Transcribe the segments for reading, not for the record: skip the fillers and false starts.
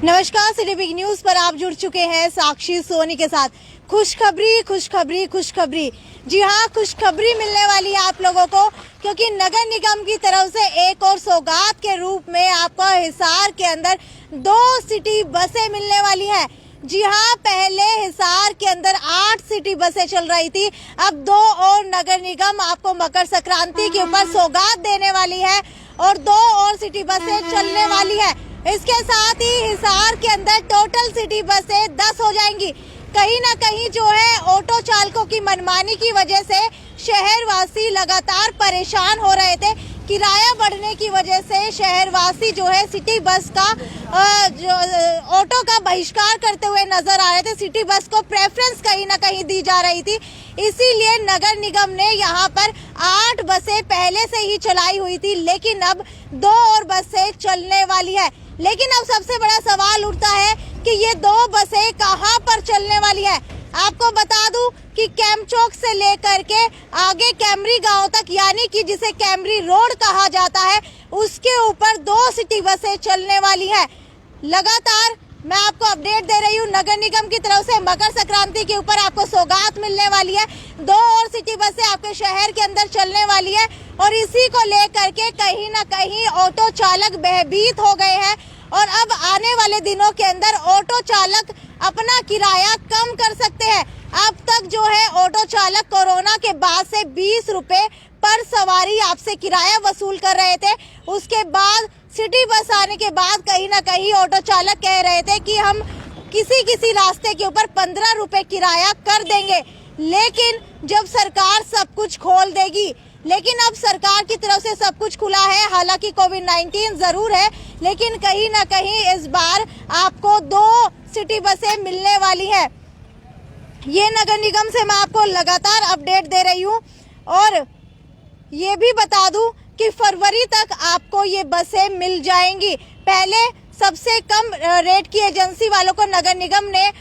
नमस्कार, city big news पर आप जुड़ चुके हैं साक्षी सोनी के साथ। खुशखबरी खुशखबरी खुशखबरी, जी हाँ, खुशखबरी मिलने वाली है आप लोगों को, क्योंकि नगर निगम की तरफ से एक और सौगात के रूप में आपको हिसार के अंदर 2 सिटी बसें मिलने वाली है। जी हाँ, पहले हिसार के अंदर 8 सिटी बसें चल रही थी, अब 2 और नगर निगम आपको मकर संक्रांति के ऊपर सौगात देने वाली है और 2 और सिटी बसें चलने वाली है। इसके साथ ही हिसार के अंदर टोटल सिटी बसें 10 हो जाएंगी। कहीं ना कहीं जो है ऑटो चालकों की मनमानी की वजह से शहरवासी लगातार परेशान हो रहे थे। किराया बढ़ने की वजह से शहरवासी जो है सिटी बस का ऑटो का बहिष्कार करते हुए नजर आ रहे थे। सिटी बस को प्रेफरेंस कहीं ना कहीं दी जा रही थी, इसीलिए नगर निगम ने यहाँ पर 8 बसें पहले से ही चलाई हुई थी, लेकिन अब 2 और बसें चलने वाली है। लेकिन अब सबसे बड़ा सवाल उठता है कि ये 2 बसें कहां पर चलने वाली है। आपको बता दूं कि कैंप चौक से लेकर के आगे कैमरी गांव तक, यानी कि जिसे कैमरी रोड कहा जाता है, उसके ऊपर 2 सिटी बसें चलने वाली है। लगातार मैं आपको अपडेट दे रही हूँ, नगर निगम की तरफ से मकर संक्रांति के ऊपर आपको सौगात मिलने वाली है। 2 और सिटी बसें आपके शहर के अंदर चलने वाली है और इसी को लेकर के कहीं ना कहीं ऑटो चालक भयभीत हो गए हैं और अब आने वाले दिनों के अंदर ऑटो चालक अपना किराया कम कर सकते हैं। अब तक जो है ऑटो चालक कोरोना के बाद से 20 रुपए पर सवारी आपसे किराया वसूल कर रहे थे। उसके बाद सिटी बस आने के बाद कहीं ना कहीं ऑटो चालक कह रहे थे कि हम किसी रास्ते के ऊपर 15 रुपए किराया कर देंगे, लेकिन जब सरकार सब कुछ खोल देगी। लेकिन अब सरकार की तरफ से सब कुछ खुला है, हालांकि कोविड-19 जरूर है, लेकिन कहीं ना कहीं इस बार आपको 2 सिटी बसें मिलने वाली है। ये नगर निगम से मैं आपको लगातार अपडेट दे रही हूँ और ये भी बता दूं कि फरवरी तक आपको ये बसें मिल जाएंगी। पहले सबसे कम रेट की एजेंसी वालों को नगर निगम ने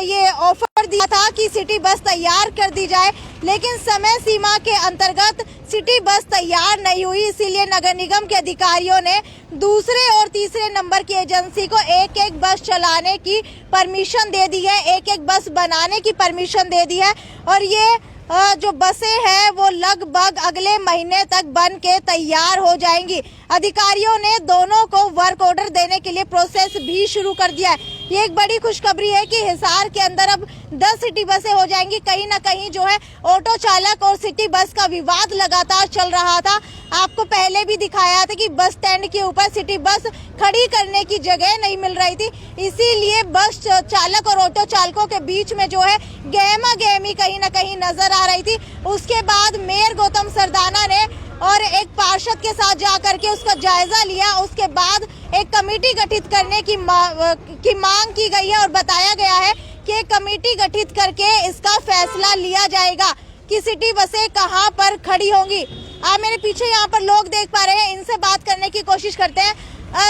ये ऑफर दिया था कि सिटी बस तैयार कर दी जाए, लेकिन समय सीमा के अंतर्गत सिटी बस तैयार नहीं हुई, इसीलिए नगर निगम के अधिकारियों ने दूसरे और तीसरे नंबर की एजेंसी को एक बस चलाने की परमिशन दे दी है, एक बस बनाने की परमिशन दे दी है और ये जो बसें हैं वो लगभग अगले महीने तक बन के तैयार हो जाएंगी। अधिकारियों ने दोनों को वर्क ऑर्डर देने के लिए प्रोसेस भी शुरू कर दिया है। ये एक बड़ी खुशखबरी है कि हिसार के अंदर अब 10 सिटी बसें हो जाएंगी। कहीं ना कहीं जो है ऑटो चालक और सिटी बस का विवाद लगातार चल रहा था। आपको पहले भी दिखाया था कि बस स्टैंड के ऊपर सिटी बस खड़ी करने की जगह नहीं मिल रही थी, इसीलिए बस चालक और ऑटो चालकों के बीच में जो है गहमा गहमी कहीं ना कहीं नजर आ रही थी। उसके बाद मेयर गौतम सरदाना ने और एक पार्षद के साथ जाकर के उसका जायजा लिया। उसके बाद एक कमेटी गठित करने की मांग की गई है और बताया गया है कि एक कमेटी गठित करके इसका फैसला लिया जाएगा कि सिटी बसें कहां पर खड़ी होंगी। आप मेरे पीछे यहाँ पर लोग देख पा रहे हैं, इनसे बात करने की कोशिश करते हैं।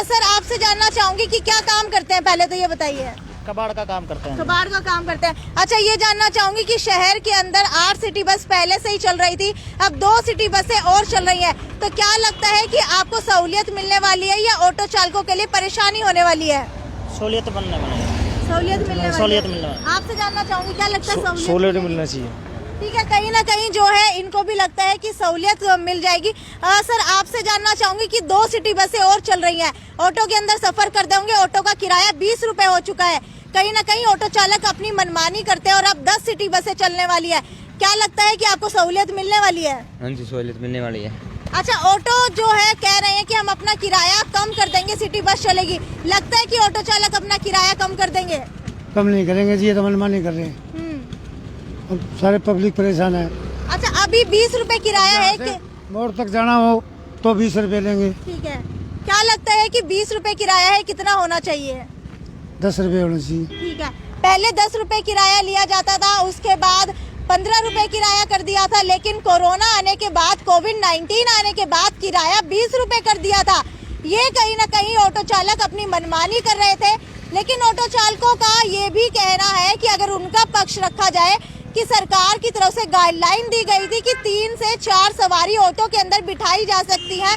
सर, आपसे जानना चाहूंगी कि क्या काम करते हैं, पहले तो ये बताइए। कबाड़ का काम करते हैं। कबाड़ का काम करते हैं। अच्छा, ये जानना चाहूंगी कि शहर के अंदर 8 सिटी बस पहले से ही चल रही थी, अब 2 सिटी बसें और चल रही हैं, तो क्या लगता है कि आपको सहूलियत मिलने वाली है या ऑटो चालकों के लिए परेशानी होने वाली है? सहूलियत मिलने वाली है। सहूलियत मिलने वाली है। आपसे आपसे जानना चाहूंगी, क्या लगता है सहूलियत मिलना चाहिए? ठीक है, कहीं ना कहीं जो है इनको भी लगता है कि सहूलियत मिल जाएगी। सर, आपसे जानना चाहूंगी कि 2 सिटी बसें और चल रही हैं, ऑटो के अंदर सफर करते होंगे, ऑटो का किराया 20 रुपए हो चुका है। कहीं ना कहीं ऑटो चालक अपनी मनमानी करते हैं और अब 10 सिटी बसें चलने वाली है। क्या लगता है कि आपको सहूलियत मिलने वाली है? हाँ जी, सहूलियत मिलने वाली है। अच्छा, ऑटो जो है कह रहे हैं कि हम अपना किराया कम कर देंगे, सिटी बस चलेगी। लगता है कि ऑटो चालक अपना किराया कम कर देंगे? कम नहीं करेंगे जी, ये तो मनमानी कर रहे हैं और सारे पब्लिक परेशान है। अच्छा, अभी 20 रुपए किराया है कि मोड़ तक जाना हो तो 20 रुपए लेंगे। ठीक है, क्या लगता है कि 20 रुपए किराया है, कितना होना चाहिए? 10 रुपए होना चाहिए। ठीक है, पहले 10 रुपए किराया लिया जाता था, उसके बाद 15 रुपए किराया कर दिया था, लेकिन कोरोना आने के बाद, कोविड-19 आने के बाद किराया 20 रुपए कर दिया था। ये कहीं ना कहीं ऑटो चालक अपनी मनमानी कर रहे थे, लेकिन ऑटो चालकों का ये भी कहना है कि अगर उनका पक्ष रखा जाए कि सरकार की तरफ से गाइडलाइन दी गई थी कि 3 से 4 सवारी ऑटो के अंदर बिठाई जा सकती है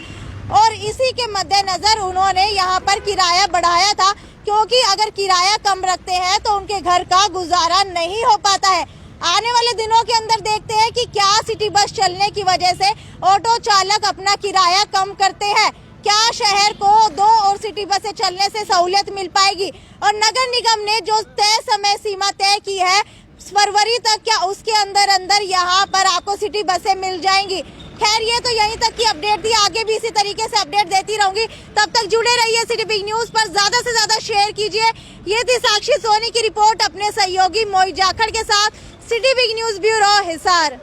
और इसी के मद्देनजर उन्होंने यहाँ पर किराया बढ़ाया था क्योंकि अगर किराया कम रखते हैं तो उनके घर का गुजारा नहीं हो पाता है। आने वाले दिनों के अंदर देखते हैं कि क्या सिटी बस चलने की वजह से ऑटो चालक अपना किराया कम करते हैं, क्या शहर को 2 और सिटी बसें चलने से सहूलियत मिल पाएगी, और नगर निगम ने जो तय समय सीमा तय की है फरवरी तक, क्या उसके अंदर यहाँ पर आपको सिटी बसें मिल जाएंगी। खैर ये तो यहीं तक की अपडेट थी, आगे भी इसी तरीके से अपडेट देती रहूंगी। तब तक जुड़े रहिए सिटी बिग न्यूज पर, ज्यादा से ज्यादा शेयर कीजिए। ये थी साक्षी सोनी की रिपोर्ट अपने सहयोगी मोहित जाखड़ के साथ, city big news bureau Hisar.